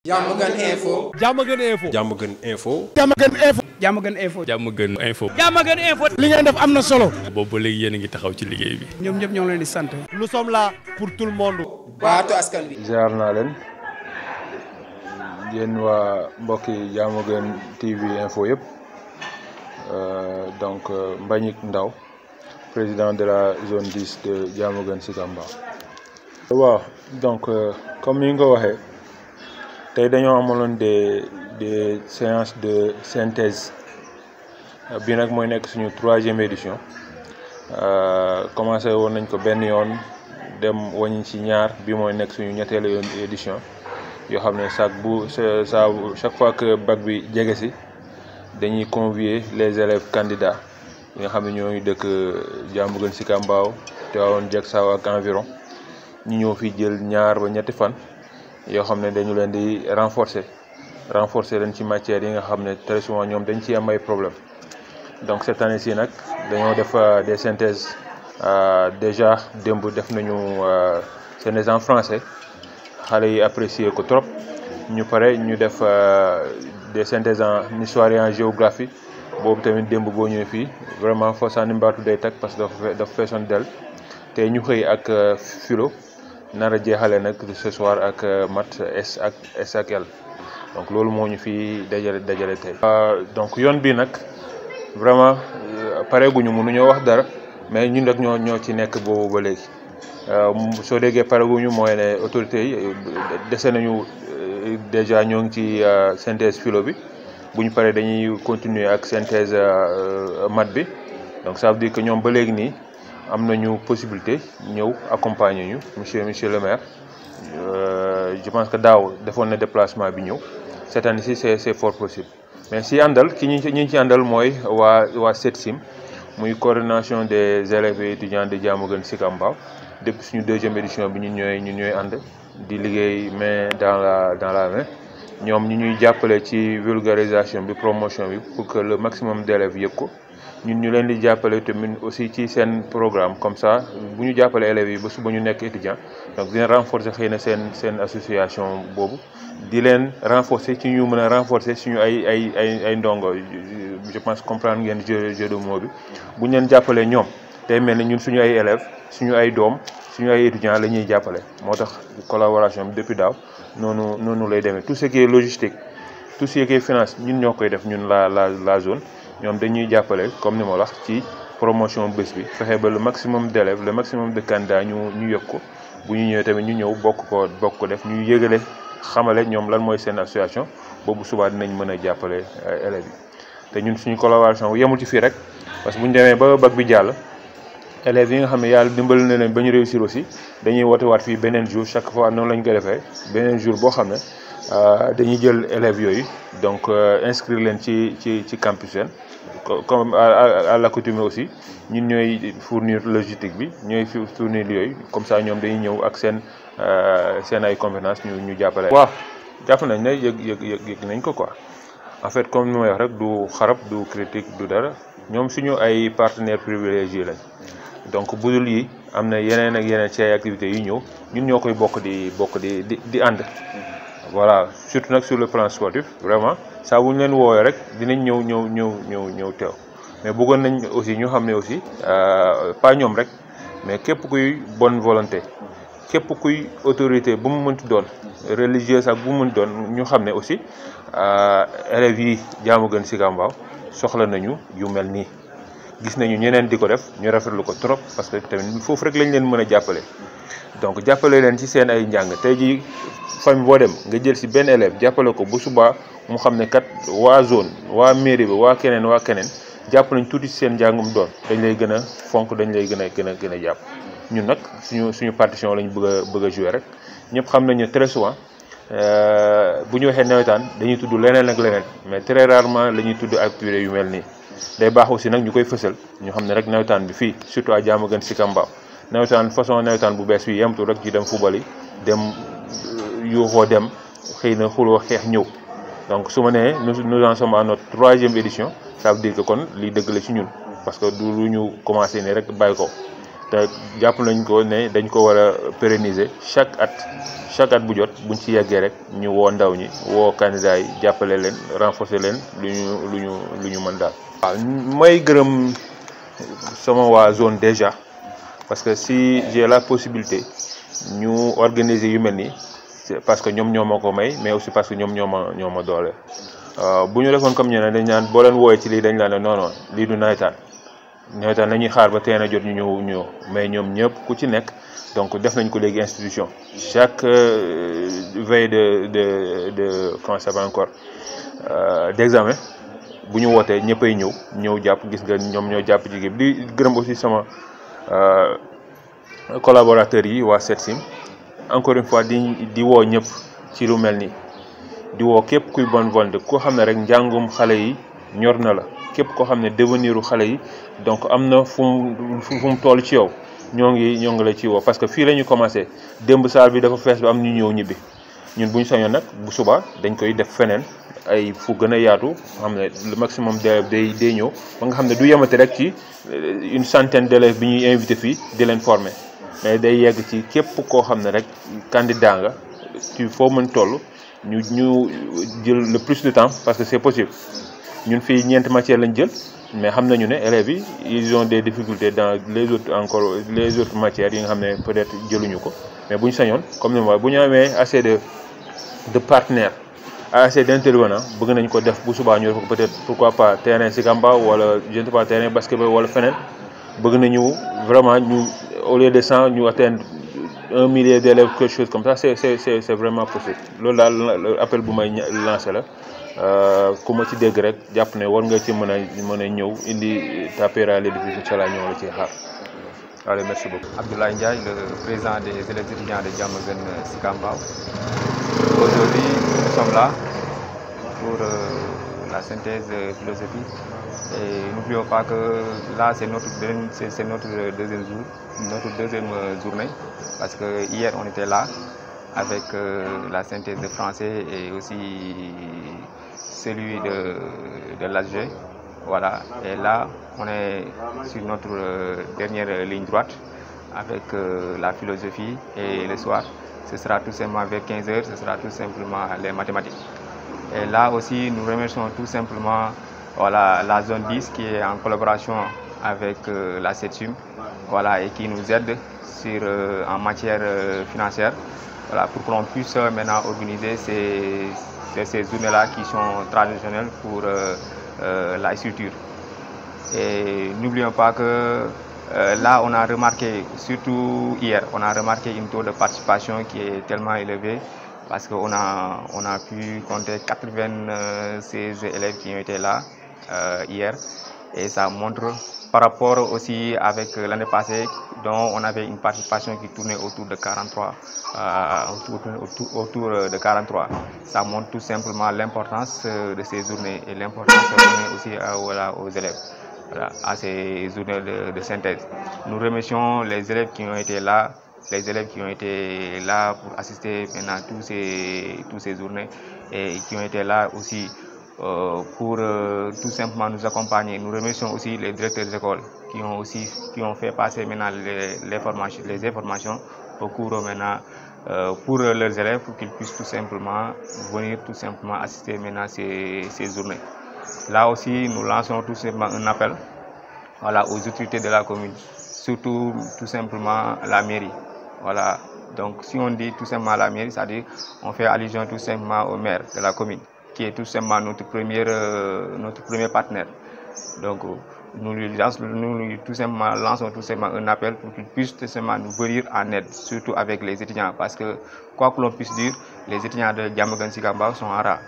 Diamaguène Info. Diamaguène Info. Diamaguène Info. Diamaguène Info. Diamaguène Info. Diamaguène Info. Diamaguène Info. li ngeen def am na solo. boobu ba léegi yéen a ngi taxaw ci liggéey bi. ñoom ñëpp ñoo ngi leen di sant. nous sommes là pour tout le monde. baatu askan wi. ziar naa leen yéen waa mbokki Diamaguène TV Info yëpp donc Mbagnick Ndao président de la zone 10 de Diamaguène Sicap Mbao. waaw donc comme ni nga ko waxee tey dañoo amaloon des séances de synthèse bi nag mooy nekk suñu 3e édition commencé woon nañ ko benn yoon dem wañ ci ñaar bi mooy nekk suñu ñetteelu yoon édition yoo xam ne chaque fois que bac bi jege si dañuy convier les élèves candidats yi nga xam ne ñoo ngi dëkk Diamaguène Sicap Mbao Tivaouane Diacksao ak environ ñu ñëw fi jël ñaar ba ñetti fan yoo xam ne dañu leen di renforcer leen ci matières yi nga xam ne très souvent ñoom dañ ci am ay problème. Donc cette année-ci nag dañoo def des synthèses déjà démb def nañu synthèse en français xale yi apprécier ko trop ñu pare ñu def des synthèses en histoire et en géographie boobu tamit démb boo ñëwee fii vraiment foo sànni mbaatu day tag parce que dafa feesoon del te ñu xëy ak philo nar a jeexale nag ce soir ak maths S ak L donc loolu moo ñu fi dajale tey. donc yoon bi nag vraiment pareeguñu mënuñoo wax dara mais ñun rek ñoo ci nekk boobu ba léegi soo déggee pareeguñu mooy ne autorités yi dese nañu déjà ñoo ngi ci synthèse philo bi bu ñu paree dañuy continuer ak synthèse maths bi donc ça veut dire que ñoom ba léegi nii am nañu possibilité ñëw accompagner ñu monsieur le maire je pense que daaw defoon na déplacement bi ñëw cette année-ci c'est fort possible. mais si àndal ñi ci àndal mooy waa SETSIM muy coordination des élèves et étudiants de Diamaguène Sicap Mbao depuis suñu 2e édition bi ñun ñooy ànd di liggéey main dans la main ñoom ñu ñuy jàppale ci vulgarisation bi promotion bi pour que le maximum d'élèves yëg ko ñun ñu leen di jàppale tamit aussi ci seen programme comme ça bu ñu jàppale élèves yi ba suba ñu nekk étudiant donc dina renforcer xëy na seen association boobu di leen renforcer ci ñu mën a renforcer suñu ay ndongo je pense comprendre ngeen jeu de mots bi bu ñu leen jàppalee ñoom day mel ni ñun suñu ay élèves suñu ay doom suñu ay étudiants la ñuy jàppale moo tax collaboration bi depuis daaw noonu lay demee tout ce qui est logistique tout ce qui est finance ñun ñoo koy def ñun la zone ñoom dañuy jàppale comme ni ma wax ci promotion bés bi fexe ba le maximum d'élèves le maximum de candidats ñu yëg ko bu ñu ñëwee tamit ñu ñëw bokk ko def ñu yëgale xamale ñoom lan mooy seen association boobu subaa dinañ mën a jàppale élèves yi te ñun suñu collaboration yemul ci fii rek parce que bu ñu demee ba bac bi jàll élèves yi nga xam ne yàlla dimbali na leen ba ñu réussir aussi dañuy woote waat fii beneen jour chaque fois noonu lañ koy defee beneen jour boo xam ne dañuy jël élèves yooyu donc inscrire leen ci campus seen comme à l'accoutumée aussi ñun ñooy fournir logistique bi ñooy fournir yooyu comme ça ñoom dañuy ñëw ak seen ay compétences ñu jàppale. waaw jàpp nañ ne yëg nañ ko quoi en fait comme ni may wax rek du xarab du critique du dara ñoom suñu ay partenaires privilégiés lañ donc budul yi am na yeneen ak yeneen ci ay activités yu ñëw ñun ñoo koy bokk di ànd. voilà surtout nag sur le plan sportif vraiment saa bu ñu leen woowee rek dinañ ñëw teew mais bëggoon nañ aussi ñu xam ne aussi pas ñoom rek mais képp kuy bonne volonté képp kuy autorité bu mu mënti doon religieuse ak bu mu mënti doon ñu xam ne aussi élèves yi Diamaguène Sicap Mbao soxla nañu yu mel nii gis nañu ñeneen di ko def ñu rafetlu ko trop parce que tamit foofu rek lañ leen mën a jàppale donc jàppale leen ci seen ay njàng tey jii famille boo dem nga jël ci benn élève jàppale ko bu subaa mu xam ne kat waa zone waa mairie bi waa keneen jàpp nañ tuuti ci seen njàngum doon dañ lay gën a fonk dañ lay gën a jàpp ñun nag suñu partition lañ bëgg a jouer rek ñëpp xam nañu très souvent bu ñu waxee nawetaan dañuy tudd leneen ak leneen mais très rarement la ñuy tudd activités yu mel nii day baax aussi nag ñu koy fësal ñu xam ne rek nawetaan bi fii surtout à Diamaguène Sicap Mbao nawetaan façon nawetaan bu bees bi yemtu rek ci dem football yi dem yuuxoo dem xëy na xuloo xeex ñëw donc su ma nee nous en sommes à notre 3e édition ça veut dire que kon lii dëgg la ci ñun parce que du lu ñu commencé nii rek bàyyi ko te jàpp nañ ko ne dañ ko war a pérenniser chaque at bu jot buñ ci yeggee rek ñu woo ndaw ñi woo candidats yi jàppale leen renforcer leen lu ñu mën daal. waaw may gërëm sama waa zone déjà parce que si j'ai la possibilité ñu organiser yu mel nii c'est parce que ñoom ñoo ma ko may mais aussi parce que ñoom ñoo ma doole. bu ñu defoon comme ñeneen dañ naan boo leen wooyee ci lii dañ laa ne non lii du nawetaan nañuy xaar ba teel a jot ñu ñëw mais ñoom ñëpp ku ci nekk donc def nañ ko léegi institution chaque veille de comment ça va encore d'examen bu ñu wootee ñëppay ñëw jàpp gis nga ñoom ñoo jàpp jigéen bi di gërëm aussi sama collaborateurs yi waa SETSIM encore une fois di woo ñëpp ci lu mel nii di woo képp kuy bonne volonté koo xam ne rek njàngum xale yi ñor na la képp koo xam ne deveniru xale yi donc am na fu mu toll ci yow ñoo ngi la ci woo parce que fii la ñu commencé démb saal bi dafa fees ba am ñu ñëw ñibbi ñun bu ñu sañoon nag bu subaa dañ koy def feneen ay fu gën a yaatu xam ne le maximum d'élèves day ñëw ba nga xam ne du yemati rek ci une centaine d'élèves bi ñuy invité fii di leen former mais day yegg ci képp koo xam ne rek candidat nga ci foo mën toll ñu jël le plus de temps parce que c'est possible ñun fii 4 matières lañ jël mais xam nañu ne élèves yi ils ont des difficultés dans les autres matières yi nga xam ne peut-être jëluñu ko mais bu ñu sañoon comme ni ma waxee bu ñu amee assez de partenaires assez d'intervenants bëgg nañ ko def bu subaa ñu def ko peut-être pourquoi pas terrain Sicap Mbao wala je ne sais pas terrain basketball wala feneen bëgg nañu vraiment ñu au lieu de 100 ñu atteindre 1 millier d'élèves quelque chose comme ça c'est vraiment possible loolu daal appel bu may lancer la ku ma ci dégg rek jàpp ne war nga ci mën a ñëw indi taper à l'édifice incha allah ñoo la ciy xaar. Allez, merci beaucoup. Abdoulaye Ndiaye, le président des élèves étudiants de Diamaguène Sicap Mbao. Aujourd'hui, nous sommes là pour la synthèse philosophique. Et n'oublions pas que là, c'est notre deuxième journée. Parce que hier, on était là avec la synthèse de français et aussi celui de l'ASG. Voilà, et là, on est sur notre dernière ligne droite avec la philosophie et le soir, ce sera tout simplement vers 15h, ce sera tout simplement les mathématiques. Et là aussi, nous remercions tout simplement voilà, la zone 10 qui est en collaboration avec la SETSIM voilà, et qui nous aide en matière financière voilà, pour que l'on puisse maintenant organiser ces journées-là qui sont traditionnelles pour la structure. Et n'oublions pas que là, on a remarqué, surtout hier, on a remarqué une taux de participation qui est tellement élevé parce qu'on a pu compter 96 élèves qui ont été là hier. Et ça montre, par rapport aussi avec l'année passée, dont on avait une participation qui tournait autour de 43. Autour de 43. Ça montre tout simplement l'importance de ces journées et l'importance donnée aussi aux élèves, voilà, à ces journées de synthèse. Nous remercions les élèves qui ont été là, pour assister maintenant à tous ces journées et qui ont été là aussi pour tout simplement nous accompagner. Nous remercions aussi les directeurs des écoles qui ont fait passer maintenant les informations au cours maintenant pour leurs élèves pour qu'ils puissent tout simplement venir assister maintenant à ces journées. Là aussi, nous lançons tout simplement un appel voilà, aux autorités de la commune, surtout tout simplement la mairie. Voilà. Donc si on dit tout simplement la mairie, c'est-à-dire on fait allusion tout simplement au maire de la commune, qui est tout simplement notre premier partenaire. Donc nous tout simplement lançons tout simplement un appel pour qu'ils puissent tout simplement nous venir en aide, surtout avec les étudiants, parce que quoi que l'on puisse dire, les étudiants de Diamaguène Sicap Mbao sont rares.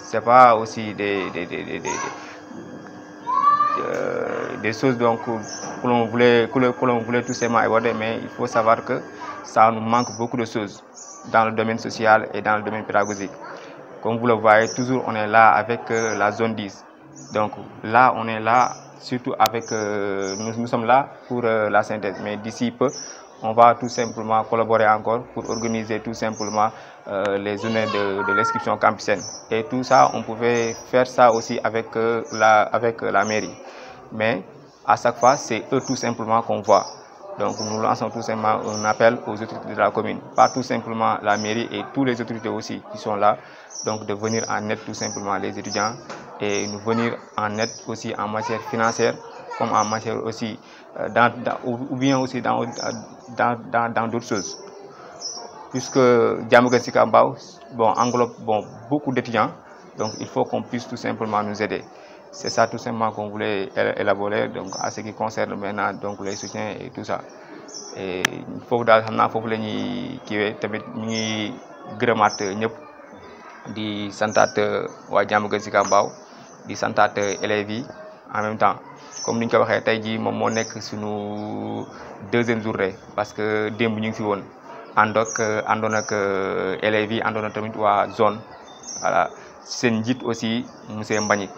C'est pas aussi des choses donc que l'on voulait tout simplement aborder, mais il faut savoir que ça nous manque beaucoup de choses dans le domaine social et dans le domaine pédagogique. Comme vous le voyez, toujours on est là avec la zone 10. Donc là, on est là surtout avec, nous sommes là pour la synthèse. Mais d'ici peu, on va tout simplement collaborer encore pour organiser tout simplement les journées de l'inscription campusenne. Et tout ça, on pouvait faire ça aussi avec la mairie. Mais à chaque fois, c'est eux tout simplement qu'on voit. Donc nous lançons tout simplement un appel aux autorités de la commune, pas tout simplement la mairie et tous les autorités aussi qui sont là, donc de venir en aide tout simplement les étudiants et nous venir en aide aussi en matière financière comme en matière aussi ou bien aussi dans d'autres choses. Puisque Diamaguène Sicap Mbao englobe beaucoup d'étudiants, donc il faut qu'on puisse tout simplement nous aider. C'est ça tout simplement qu'on voulait élaborer donc à ce qui concerne maintenant donc les soutiens et tout ça. Et foofu daal xam naa foofu la ñuy kiiwee tamit ñu ngi gërëmaat ñëpp di santaat waa Diamaguène Sicap Mbao di santaat élèves yi en même temps comme ni ñu ko waxee tey jii moom moo nekk suñu deuxième journée parce que démb ñu ngi fi woon àndoon ak élèves yi àndoon tamit waa zone voilà seen njiit aussi monsieur Mbagnick.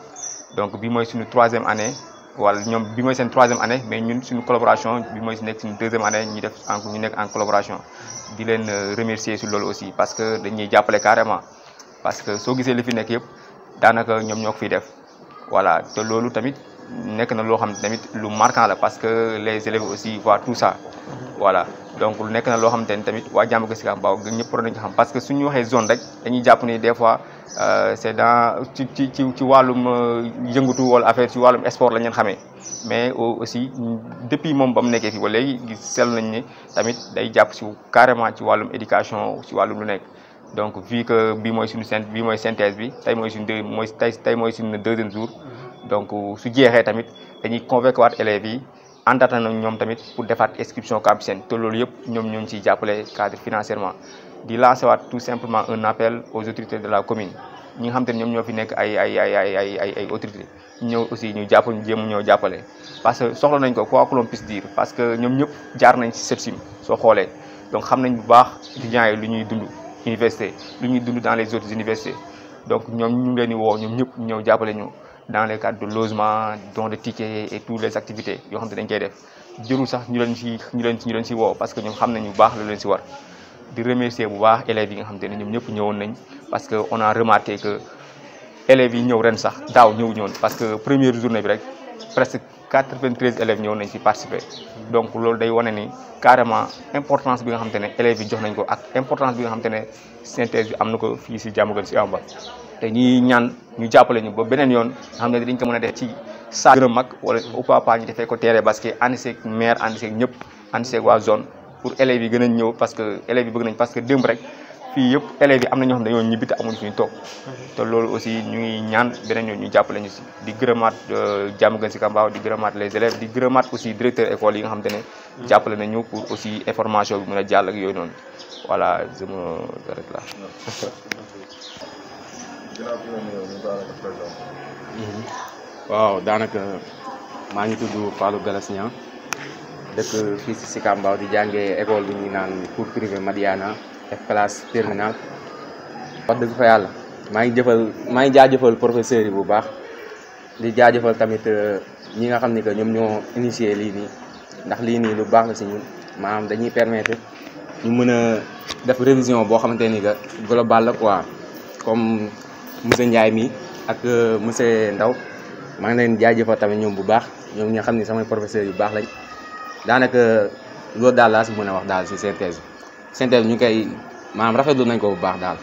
Donc bi mooy suñu troisième année wala ñoom bi mooy seen troisième année mais ñun suñu collaboration bi mooy nekk suñu deuxième année ñu nekk en collaboration di leen remercier sur loolu aussi parce que dañuy jàppale carrément parce que soo gisee li fi nekk yëpp daanaka ñoom ñoo ko fiy def voilà te loolu tamit nekk na loo xam ne tamit lu marquant la parce que les élèves aussi voient tout ça voilà donc nekk na loo xamante ne tamit waa Diamaguène Sicap Mbao ñëpp war nañu ko xam parce que suñu waxee zone rek dañuy jàpp ni des fois c'est dans ci wàllum yëngatu wala affaire ci wàllum sport la ñu xamee mais aussi depuis moom ba mu nekkee fii ba léegi sel nañ ni tamit day jàpp si carrément ci wàllum éducation ci wàllum lu nekk donc vu que bii mooy synthèse bi tey mooy suñu deuxième jour donc su jeexee tamit dañuy convoqué waat élèves yi àndaata na ñoom tamit pour defaat inscription campusine te loolu yëpp ñoom ñoo ngi ciy jàppale cadre financièrement di lancer waat tout simplement un appel aux autorités de la commune ñi nga xam te ne ñoom ñoo fi nekk ay autorités ñëw aussi ñu jéem ñoo jàppale parce que soxla nañ ko quoi que l'on puisse dire parce que ñoom ñëpp jaar nañ ci SETSIM soo xoolee donc xam nañ bu baax étudiants yi lu ñuy dund université lu ñuy dund dans les autres universités donc ñoom ñu ngi leen di woo ñoom ñëpp ñëw jàppale ñu dans les cadres de logement don de tickets et toutes les activités yoo xam te dañ koy def jërul sax ñu leen ci woo parce que ñoom xam nañ bu baax lu leen ci war di remercier bu baax élèves yi nga xam te ne ñoom ñëpp ñëwoon nañ parce que on a remarqué que élèves yi ñëw ren sax daaw ñëw ñoon parce que première journée bi rek presque 93 élèves ñëw nañ ci participer donc loolu day wane ni carrément importance bi nga xam te ne élèves yi jox nañ ko ak importance bi nga xam te ne synthèse bi am na ko fii ci Diamaguène Sicap Mbao te ñuy ñaan ñu jàppale ñu ba beneen yoon nga xam ne dañ ko mën a def ci saa gën a mag wala ou pas ñu defee ko terrain basket ànd seeg maire ànd seeg ñëpp ànd seeg waa zone pour élèves yi gën a ñëw parce que élèves yi bëgg nañ parce que démb rek fii yëpp élèves yi am na ñoo xam ne dañoo ñibbi te amuñ suñu toog te loolu aussi ñu ngi ñaan beneen yoon ñu jàppale ñu si di gërëmaat Diamaguène Sicap Mbao di gërëmaat les élèves di gërëmaat aussi directeur école yi nga xam te ne jàppale nañu pour aussi information bi mën a jàll ak yooyu noonu voilà je me arrête là. waaw daanaka maa ngi tudd Fallou Galas Niang dëkk fii si Sicap Mbao di jàngee école bi ñuy naan cours privé Madiana def classe terminale wax dëgg fa yàlla maa ngi jaajëfal professeurs yi bu baax di jaajëfal tamit ñi nga xam ni que ñoom ñoo initié lii nii ndax lii nii lu baax la si ñun maanaam dañuy permettre ñu mën a def révision boo xamante ni que global la quoi comme monsieur Ndiaye mi ak monsieur Ndaw maa ngi leen jaajëfal tamit ñoom bu baax ñoom ñi nga xam ni samay professeurs yu baax lañ daanaka loolu daal laa si mën a wax daal si synthèse bi ñu koy maanaam rafetlu nañ ko bu baax daal.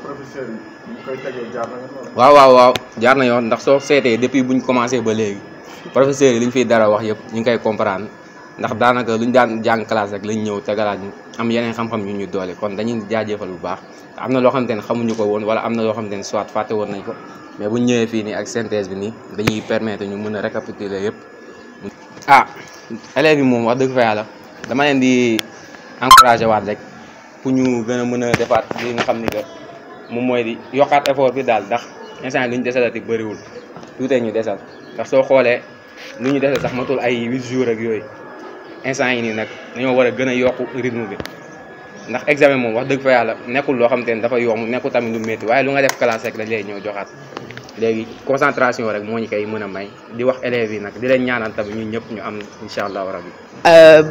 professeurs yi ñu koy tegee jaar na yoon. waaw jaar na yoon ndax soo seetee depuis buñ commencé ba léegi professeurs yi liñ fiy dara wax yëpp ñu ngi koy comprendre ndax daanaka luñ daan jàng classe rek lañ ñëw tegalaat ñu am yeneen xam-xam ñu doole kon dañuy jaajëfal bu baax am na loo xamante ne xamuñu ko woon wala am na loo xamante ne soit fàtte woon nañ ko mais buñ ñëwee fii nii ak synthèse bi nii dañuy permettre ñu mën a récapituler yëpp. élèves yi moom wax dëgg fa yàlla dama leen di encouragé waat rek pour ñu gën a mën a defaat li nga xam ni que moom mooy di yokkaat effort bi daal ndax instant lu ñu desalati bëriwul tuutee ñu desal ndax soo xoolee lu ñu desal sax matul ay 8 jours ak yooyu instant yi nii nag dañoo war a gën a yokku rythme bi ndax examen moom wax dëgg fa yàlla nekkul loo xam te ne dafa yomb nekkul tamit lu métti waaye lu nga def classe rek dañ lay ñëw joxaat léegi concentration rek moo ñu koy mën a may di wax élèves yi nag di leen ñaanal tamit ñun ñëpp ñu am incha allah rabbi.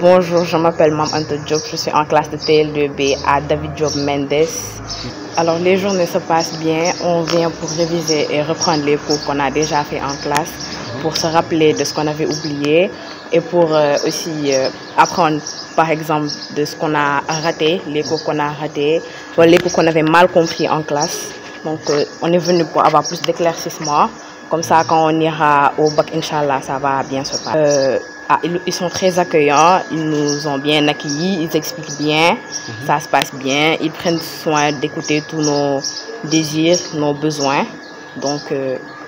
Bonjour, je m'appelle Mame Anta Diop, je suis en classe de TL2B à David Diop Mendes. Alors les journées se passent bien, on vient pour réviser et reprendre les cours qu'on a déjà fait en classe. pour se rappeler de ce qu'on avait oublié et pour aussi apprendre par exemple de ce qu'on a raté, les cours qu'on a ratés, ou les cours qu'on avait mal compris en classe. Donc on est venu pour avoir plus d'éclaircissement. Comme ça, quand on ira au bac, Inch'Allah, ça va bien se passer. Ils sont très accueillants, ils nous ont bien accueillis, ils expliquent bien, ça se passe bien, ils prennent soin d'écouter tous nos désirs, nos besoins. Donc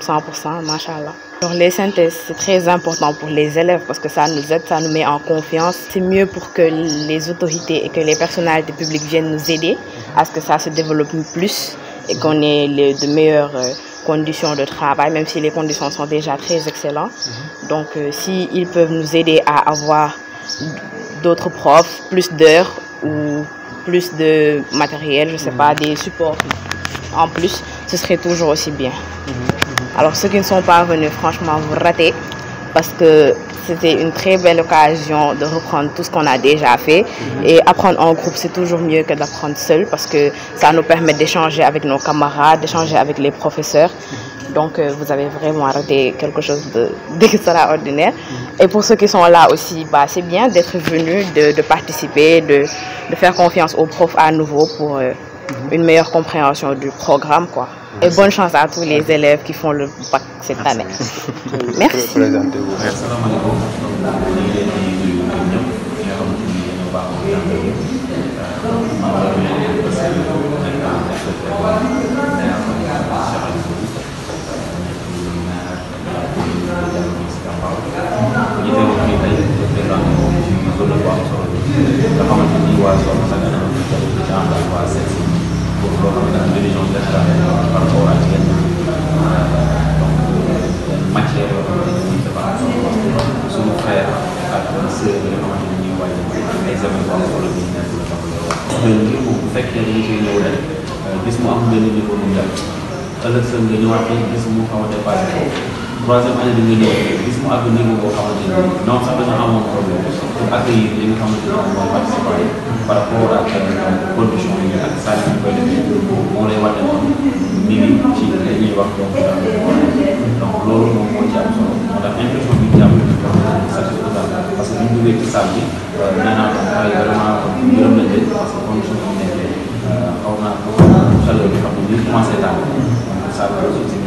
100%, machallah. Alors, les synthèses, c'est très important pour les élèves parce que ça nous aide, ça nous met en confiance. C'est mieux pour que les autorités et que les personnalités publiques viennent nous aider à ce que ça se développe plus et qu'on ait de meilleures conditions de travail, même si les conditions sont déjà très excellentes. Donc, s'ils peuvent nous aider à avoir d'autres profs, plus d'heures ou plus de matériel, je ne sais pas, des supports en plus, ce serait toujours aussi bien. Alors, ceux qui ne sont pas venus, franchement, vous ratez parce que c'était une très belle occasion de reprendre tout ce qu'on a déjà fait. Et apprendre en groupe, c'est toujours mieux que d'apprendre seul parce que ça nous permet d'échanger avec nos camarades, d'échanger avec les professeurs. Donc, vous avez vraiment raté quelque chose d'extraordinaire. Et pour ceux qui sont là aussi, c'est bien d'être venus, de participer, de faire confiance aux profs à nouveau pour une meilleure compréhension du programme, quoi. Et bonne chance à tous les élèves qui font le bac cette année. Merci. Présentez-vous. bu fekkee dañu koy ñëw ren gis mu am benn niveau bu njëkk ëllëg sa nga ñëwaat gis mu xaw a dépassé ko troisième année bi nga ñëw gis mu àgg niveau boo xamante ni ñoom sax dañoo amoon problème pour accueillir li nga xamante ni mooy participants yi par rapport ak condition yi ak saa yi ñu koy defee moo lay wane noonu mi ngi ci li ñuy wax donc loolu moom moo ci am solo moo tax impression bi ñu am parce que bu ñu duggee ci salle bi nee naa ko ay vraiment gërëm nañ leen parce que condition yi nekkee xaw naa ko chaleur bi xam ne ñu commencé daal donc salle bi aussi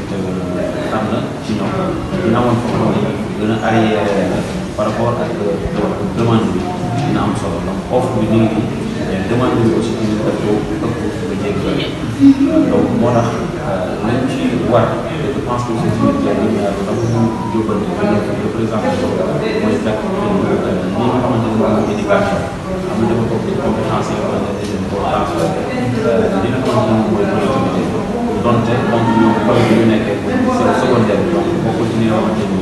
am na ci ñoom dina amoon foofu gën a arrière par rapport ak demande bi dina am solo donc offre bi ñu ngi mais demande bi aussi ñu def ko ëpp ba jéggi donc moo tax lañ ci war je pense que c'est une dernière dafa ñu jóbal le président mooy fekk ñi nga xamante ne moom éducation am na dafa bokk compétence yi nga xamante ne dañ koo transféré li nga xamante ne mooy collectivité donte donc ñoom collège bi ñu nekkee c'est secondaire donc bokkul ci li nga xamante ni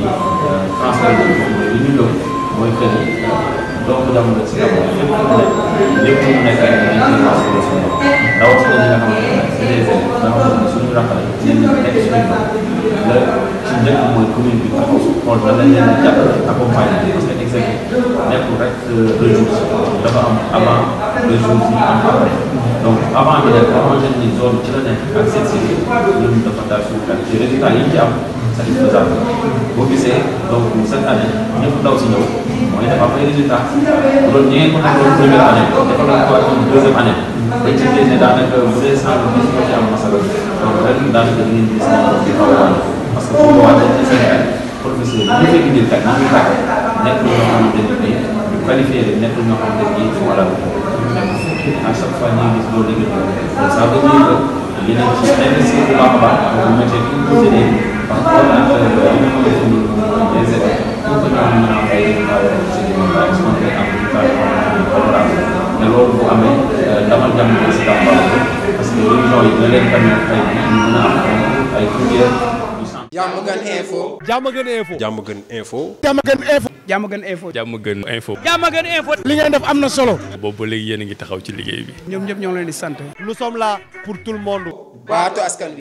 transfert bi mooy li ñu gëm mooy que ni doomu jamono si d'abord lépp mu nekk rek dañ ciy transféré suñu bopp rawatina ñi nga xamante ne c'est des élèves nga xamante ne suñu rafetlu ñenn ñi nekk suñu bopp la ci njëkk mooy commune bi taxaw xool da lañ leen di jàppale accompagner parce que examen nekkul rek rejour dafa am avant rejour yi am après donc avant bi def xamante ni zone ci la nekk ak seen cité ñun dafa daal suñu xel ci résultat yi ci am satisfaisant boo gisee donc cette année ñëpp daw si ñëw mooy dafa am ay résultats bu doon ñi ngeen ko nekkoon première année dafa doon ko ak deuxième année dañ ci génne daanaka bu dee 100 gis ko ci am masala donc ren daanaka da ngeen gis di xaw a parce que bu boobaa dañ ci Sénégal professeur yi ñu fekk indil kat ñu ngi tàggat nekk ñoo xamante ne bii ñu qualifié leen nekk ñoo xamante ne bii wala à chaque fois ñu ngi gis loolu léegi donc ça veut dire que yéen a ci investir bu baax a baax bu métier bi ñu posé léegi par rapport ak li nga xamante ni les élèves pour que ñoom ñu am ay résultats yoo xamante ne am résultat yoo xamante ni favorable mais loolu bu amee damal jamono si Tamba parce que région yi dina leen permettre ay ñu mën a am ay filières. Diamaguène Info. Diamaguène Info. Diamaguène Info. Diamaguène Info. Diamaguène Info. Diamaguène Info. Diamaguène Info. li ngeen def am na solo. boobu ba léegi yéen a ngi taxaw ci liggéey bi. ñoom ñëpp ñoo ngi leen di sant. Nous sommes là pour tout le monde. waatu askan wi.